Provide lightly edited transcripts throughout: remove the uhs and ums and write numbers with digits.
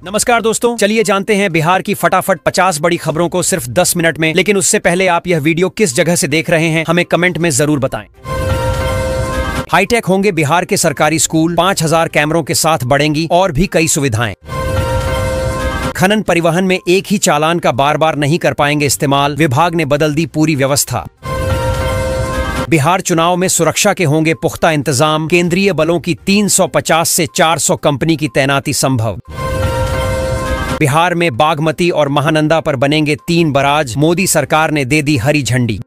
नमस्कार दोस्तों, चलिए जानते हैं बिहार की फटाफट 50 बड़ी खबरों को सिर्फ 10 मिनट में। लेकिन उससे पहले आप यह वीडियो किस जगह से देख रहे हैं हमें कमेंट में जरूर बताएं। हाईटेक होंगे बिहार के सरकारी स्कूल, 5000 कैमरों के साथ बढ़ेंगी और भी कई सुविधाएं। खनन परिवहन में एक ही चालान का बार बार नहीं कर पाएंगे इस्तेमाल, विभाग ने बदल दी पूरी व्यवस्था। बिहार चुनाव में सुरक्षा के होंगे पुख्ता इंतजाम, केंद्रीय बलों की 350 से 400 कंपनी की तैनाती संभव। बिहार में बागमती और महानंदा पर बनेंगे 3 बराज, मोदी सरकार ने दे दी हरी झंडी।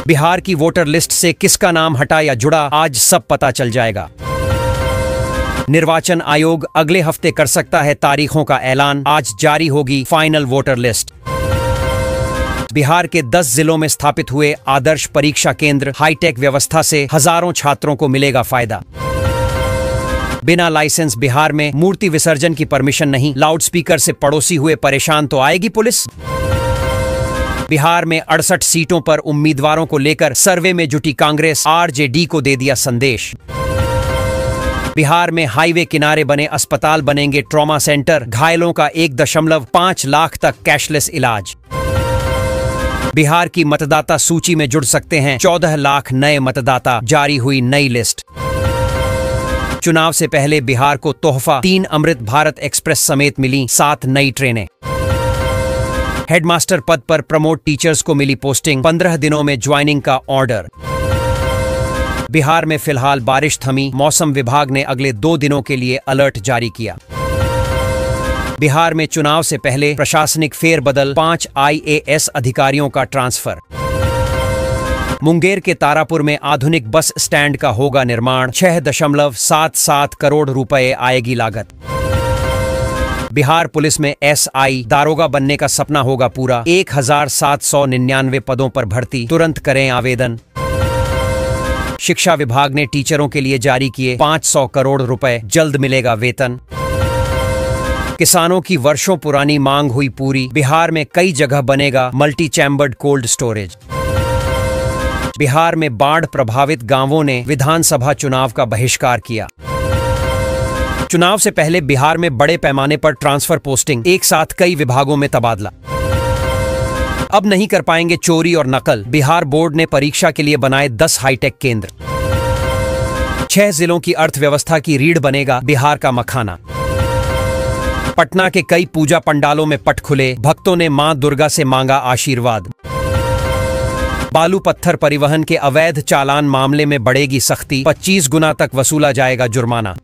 बिहार की वोटर लिस्ट से किसका नाम हटा या जुड़ा, आज सब पता चल जाएगा। निर्वाचन आयोग अगले हफ्ते कर सकता है तारीखों का ऐलान, आज जारी होगी फाइनल वोटर लिस्ट। बिहार के 10 जिलों में स्थापित हुए आदर्श परीक्षा केंद्र, हाईटेक व्यवस्था से हजारों छात्रों को मिलेगा फायदा। बिना लाइसेंस बिहार में मूर्ति विसर्जन की परमिशन नहीं, लाउडस्पीकर से पड़ोसी हुए परेशान तो आएगी पुलिस। बिहार में 68 सीटों पर उम्मीदवारों को लेकर सर्वे में जुटी कांग्रेस, आरजेडी को दे दिया संदेश। बिहार में हाईवे किनारे बने अस्पताल बनेंगे ट्रॉमा सेंटर, घायलों का 1.5 लाख तक कैशलेस इलाज। बिहार की मतदाता सूची में जुड़ सकते हैं 14 लाख नए मतदाता, जारी हुई नई लिस्ट। चुनाव से पहले बिहार को तोहफा, 3 अमृत भारत एक्सप्रेस समेत मिली 7 नई ट्रेनें। हेडमास्टर पद पर प्रमोट टीचर्स को मिली पोस्टिंग, 15 दिनों में ज्वाइनिंग का ऑर्डर। बिहार में फिलहाल बारिश थमी, मौसम विभाग ने अगले 2 दिनों के लिए अलर्ट जारी किया। बिहार में चुनाव से पहले प्रशासनिक फेरबदल, 5 IAS अधिकारियों का ट्रांसफर। मुंगेर के तारापुर में आधुनिक बस स्टैंड का होगा निर्माण, 6.77 करोड़ रुपए आएगी लागत। बिहार पुलिस में SI दारोगा बनने का सपना होगा पूरा, 1799 पदों पर भर्ती, तुरंत करें आवेदन। शिक्षा विभाग ने टीचरों के लिए जारी किए 500 करोड़ रुपए, जल्द मिलेगा वेतन। किसानों की वर्षों पुरानी मांग हुई पूरी, बिहार में कई जगह बनेगा multi chambered cold storage. Bihar में बाढ़ प्रभावित गांवों ने विधानसभा चुनाव का बहिष्कार किया। चुनाव से पहले बिहार में बड़े पैमाने पर ट्रांसफर पोस्टिंग, एक साथ कई विभागों में तबादला। अब नहीं कर पाएंगे चोरी और नकल, बिहार बोर्ड ने परीक्षा के लिए बनाए 10 हाईटेक केंद्र। 6 जिलों की अर्थव्यवस्था की रीढ़ बनेगा बिहार का मखाना। पटना के कई पूजा पंडालों में पट खुले, भक्तों ने मां दुर्गा से मांगा आशीर्वाद। बालू पत्थर परिवहन के अवैध चालान मामले में बढ़ेगी सख्ती, 25 गुना तक वसूला जाएगा जुर्माना।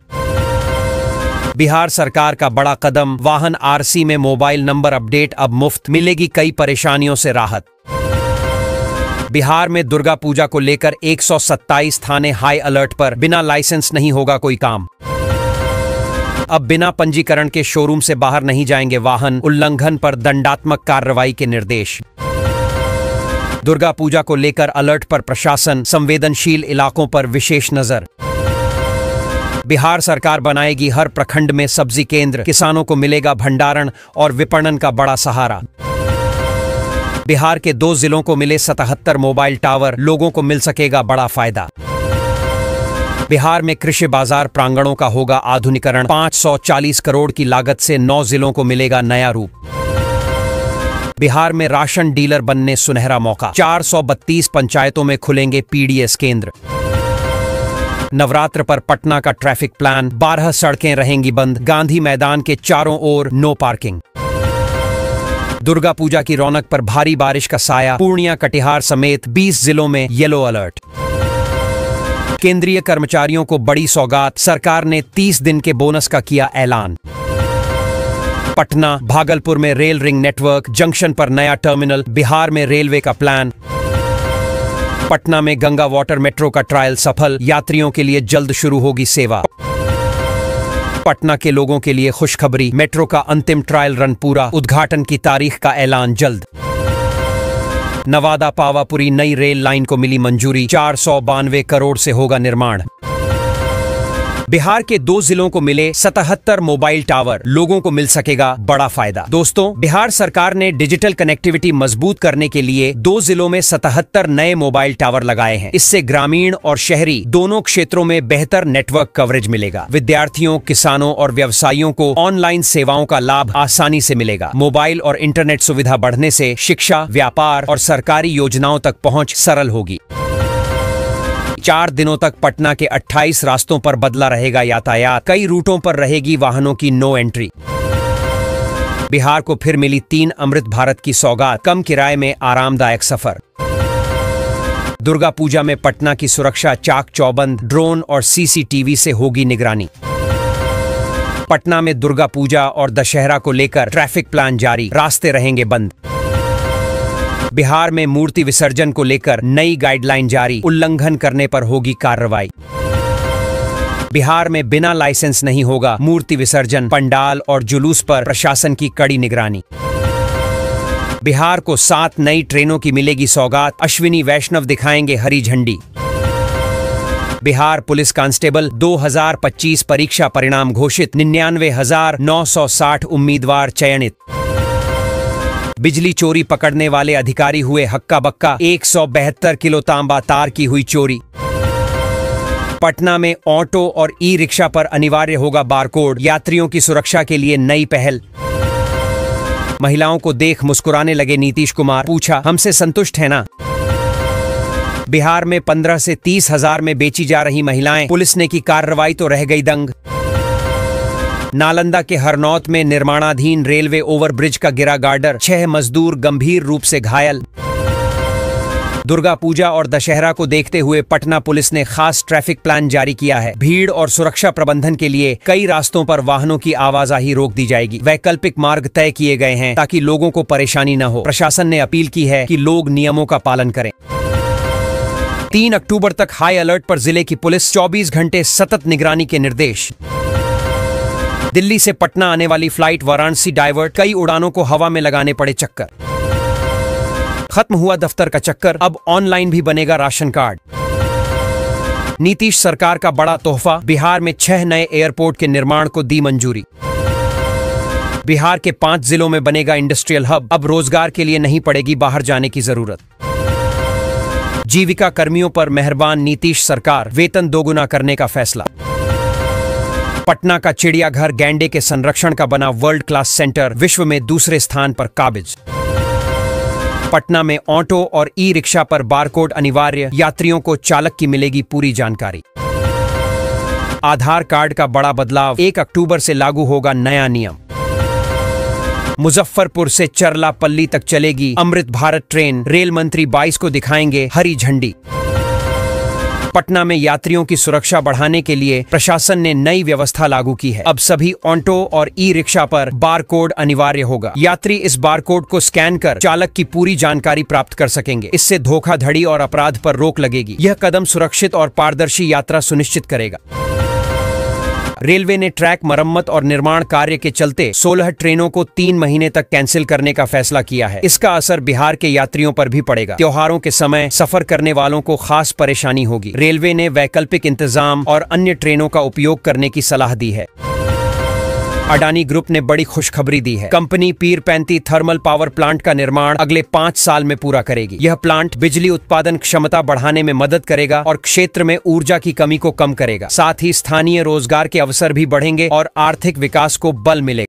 बिहार सरकार का बड़ा कदम, वाहन RC में मोबाइल नंबर अपडेट अब मुफ्त, मिलेगी कई परेशानियों से राहत। बिहार में दुर्गा पूजा को लेकर 127 थाने हाई अलर्ट पर, बिना लाइसेंस नहीं होगा कोई काम। अब बिना पंजीकरण के शोरूम से बाहर नहीं जाएंगे वाहन, उल्लंघन पर दंडात्मक कार्रवाई के निर्देश। दुर्गा पूजा को लेकर अलर्ट पर प्रशासन, संवेदनशील इलाकों पर विशेष नजर। बिहार सरकार बनाएगी हर प्रखंड में सब्जी केंद्र, किसानों को मिलेगा भंडारण और विपणन का बड़ा सहारा। बिहार के 2 जिलों को मिले 77 मोबाइल टावर, लोगों को मिल सकेगा बड़ा फायदा। बिहार में कृषि बाजार प्रांगणों का होगा आधुनिकरण, 540 करोड़ की लागत से 9 जिलों को मिलेगा नया रूप। बिहार में राशन डीलर बनने सुनहरा मौका, 432 पंचायतों में खुलेंगे PDS केंद्र। नवरात्र पर पटना का ट्रैफिक प्लान, 12 सड़कें रहेंगी बंद, गांधी मैदान के चारों ओर नो पार्किंग। दुर्गा पूजा की रौनक पर भारी बारिश का साया, पूर्णिया कटिहार समेत 20 जिलों में येलो अलर्ट। केंद्रीय कर्मचारियों को बड़ी सौगात, सरकार ने 30 दिन के बोनस का किया ऐलान। पटना भागलपुर में रेल रिंग नेटवर्क, जंक्शन पर नया टर्मिनल, बिहार में रेलवे का प्लान। पटना में गंगा वाटर मेट्रो का ट्रायल सफल, यात्रियों के लिए जल्द शुरू होगी सेवा। पटना के लोगों के लिए खुशखबरी, मेट्रो का अंतिम ट्रायल रन पूरा, उद्घाटन की तारीख का ऐलान जल्द। नवादा पावापुरी नई रेल लाइन को मिली मंजूरी, 492 करोड़ से होगा निर्माण। बिहार के 2 जिलों को मिले 77 मोबाइल टावर, लोगों को मिल सकेगा बड़ा फायदा। दोस्तों, बिहार सरकार ने डिजिटल कनेक्टिविटी मजबूत करने के लिए 2 जिलों में 77 नए मोबाइल टावर लगाए हैं। इससे ग्रामीण और शहरी दोनों क्षेत्रों में बेहतर नेटवर्क कवरेज मिलेगा। विद्यार्थियों, किसानों और व्यवसायियों को ऑनलाइन सेवाओं का लाभ आसानी से मिलेगा। मोबाइल और इंटरनेट सुविधा बढ़ने से शिक्षा, व्यापार और सरकारी योजनाओं तक पहुंच सरल होगी। 4 दिनों तक पटना के 28 रास्तों पर बदला रहेगा यातायात। कई रूटों पर रहेगी वाहनों की नो एंट्री। बिहार को फिर मिली 3 अमृत भारत की सौगात, कम किराए में आरामदायक सफर। दुर्गा पूजा में पटना की सुरक्षा चाक चौबंद, ड्रोन और सीसीटीवी से होगी निगरानी। पटना में दुर्गा पूजा और दशहरा को लेकर ट्रैफिक प्लान जारी, रास्ते रहेंगे बंद। बिहार में मूर्ति विसर्जन को लेकर नई गाइडलाइन जारी, उल्लंघन करने पर होगी कार्रवाई। बिहार में बिना लाइसेंस नहीं होगा मूर्ति विसर्जन, पंडाल और जुलूस पर प्रशासन की कड़ी निगरानी। बिहार को 7 नई ट्रेनों की मिलेगी सौगात, अश्विनी वैष्णव दिखाएंगे हरी झंडी। बिहार पुलिस कांस्टेबल 2025 परीक्षा परिणाम घोषित, 99,960 उम्मीदवार चयनित। बिजली चोरी पकड़ने वाले अधिकारी हुए हक्का बक्का, 172 किलो तांबा तार की हुई चोरी। पटना में ऑटो और ई रिक्शा पर अनिवार्य होगा बारकोड, यात्रियों की सुरक्षा के लिए नई पहल। महिलाओं को देख मुस्कुराने लगे नीतीश कुमार, पूछा हमसे संतुष्ट है ना। बिहार में 15 से 30 हजार में बेची जा रही महिलाएं, पुलिस ने की कार्रवाई तो रह गई दंग। नालंदा के हरनौत में निर्माणाधीन रेलवे ओवरब्रिज का गिरा गार्डर, 6 मजदूर गंभीर रूप से घायल। दुर्गा पूजा और दशहरा को देखते हुए पटना पुलिस ने खास ट्रैफिक प्लान जारी किया है। भीड़ और सुरक्षा प्रबंधन के लिए कई रास्तों पर वाहनों की आवाजाही रोक दी जाएगी। वैकल्पिक मार्ग तय किए गए हैं ताकि लोगों को परेशानी न हो। प्रशासन ने अपील की है कि लोग नियमों का पालन करें। 3 अक्टूबर तक हाई अलर्ट पर जिले की पुलिस, 24 घंटे सतत निगरानी के निर्देश। दिल्ली से पटना आने वाली फ्लाइट वाराणसी डाइवर्ट, कई उड़ानों को हवा में लगाने पड़े चक्कर। खत्म हुआ दफ्तर का चक्कर, अब ऑनलाइन भी बनेगा राशन कार्ड। नीतीश सरकार का बड़ा तोहफा, बिहार में 6 नए एयरपोर्ट के निर्माण को दी मंजूरी। बिहार के 5 जिलों में बनेगा इंडस्ट्रियल हब, अब रोजगार के लिए नहीं पड़ेगी बाहर जाने की जरूरत। जीविका कर्मियों पर मेहरबान नीतीश सरकार, वेतन दोगुना करने का फैसला। पटना का चिड़ियाघर गैंडे के संरक्षण का बना वर्ल्ड क्लास सेंटर, विश्व में दूसरे स्थान पर काबिज। पटना में ऑटो और ई रिक्शा पर बारकोड अनिवार्य, यात्रियों को चालक की मिलेगी पूरी जानकारी। आधार कार्ड का बड़ा बदलाव, 1 अक्टूबर से लागू होगा नया नियम। मुजफ्फरपुर से चरलापल्ली तक चलेगी अमृत भारत ट्रेन, रेल मंत्री 22 को दिखाएंगे हरी झंडी। पटना में यात्रियों की सुरक्षा बढ़ाने के लिए प्रशासन ने नई व्यवस्था लागू की है। अब सभी ऑटो और ई रिक्शा पर बारकोड अनिवार्य होगा। यात्री इस बारकोड को स्कैन कर चालक की पूरी जानकारी प्राप्त कर सकेंगे। इससे धोखाधड़ी और अपराध पर रोक लगेगी। यह कदम सुरक्षित और पारदर्शी यात्रा सुनिश्चित करेगा। रेलवे ने ट्रैक मरम्मत और निर्माण कार्य के चलते 16 ट्रेनों को 3 महीने तक कैंसिल करने का फैसला किया है। इसका असर बिहार के यात्रियों पर भी पड़ेगा। त्योहारों के समय सफर करने वालों को खास परेशानी होगी। रेलवे ने वैकल्पिक इंतजाम और अन्य ट्रेनों का उपयोग करने की सलाह दी है। अडानी ग्रुप ने बड़ी खुशखबरी दी है। Company Pirpainti thermal power plant का निर्माण अगले 5 साल में पूरा करेगी। यह प्लांट बिजली उत्पादन क्षमता बढ़ाने में मदद करेगा और क्षेत्र में ऊर्जा की कमी को कम करेगा। साथ ही स्थानीय रोजगार के अवसर भी बढ़ेंगे और आर्थिक विकास को बल मिलेगा।